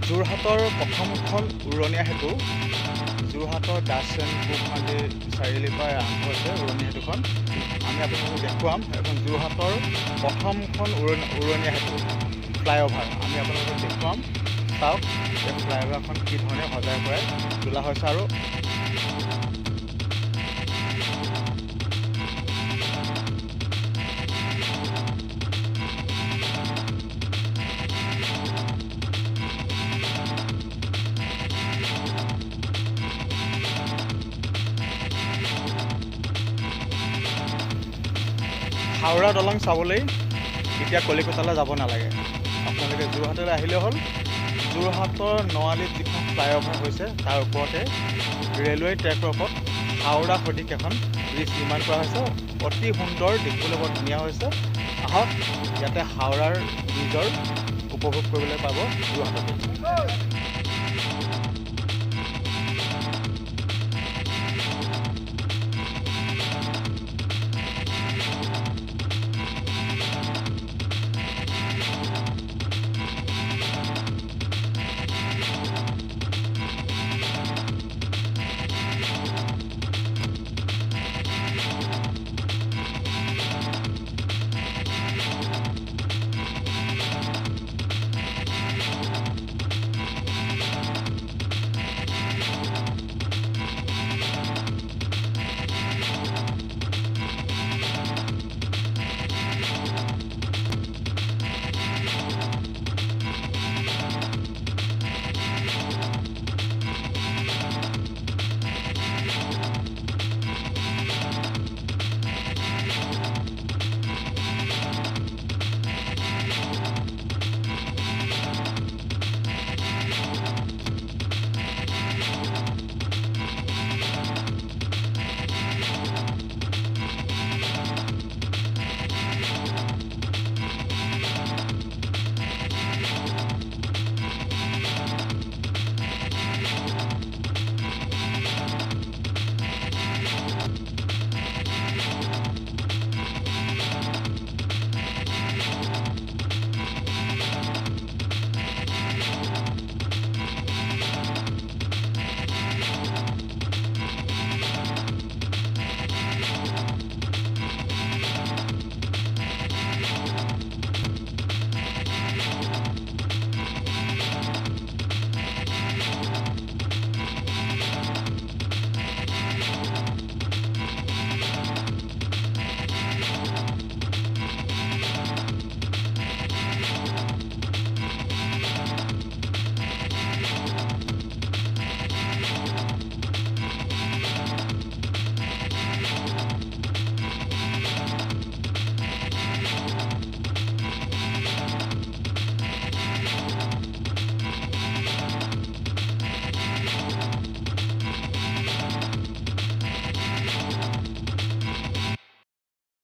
যোৰহাটৰ প্ৰথমখন উৰণীয়া সেতু যোৰহাটৰ দাসেন পূবমালী চাৰিআলিৰ পৰা আৰম্ভ হৈছে উৰণীয়া সেতুখন। আমি আপোনালোকক দেখুৱাম এখন যোৰহাটৰ প্ৰথমখন উৰণীয়া সেতু ফ্লাইঅভাৰ আমি আপোনালোকক দেখুৱাম। চাওক এই ফ্লাইঅভাৰখন কি ধৰণে সজাই পৰাই তোলা হৈছে আৰু হাওৰা দলং চাবলৈ এতিয়া কলিকতালৈ যাব নালাগে, আপোনালোকে যোৰহাটলৈ আহিলে হ'ল। যোৰহাটৰ নআলিত যিখন ফ্লাইঅভাৰ হৈছে তাৰ ওপৰতে ৰেলৱে ট্ৰেকৰ ওপৰত হাওৰা সদৃশ এখন ব্ৰিজ নিৰ্মাণ কৰা হৈছে। অতি সুন্দৰ, দেখিবলৈ বৰ ধুনীয়া হৈছে। আহক ইয়াতে হাওৰাৰ ব্ৰিজৰ উপভোগ কৰিবলৈ পাব যোৰহাটতে।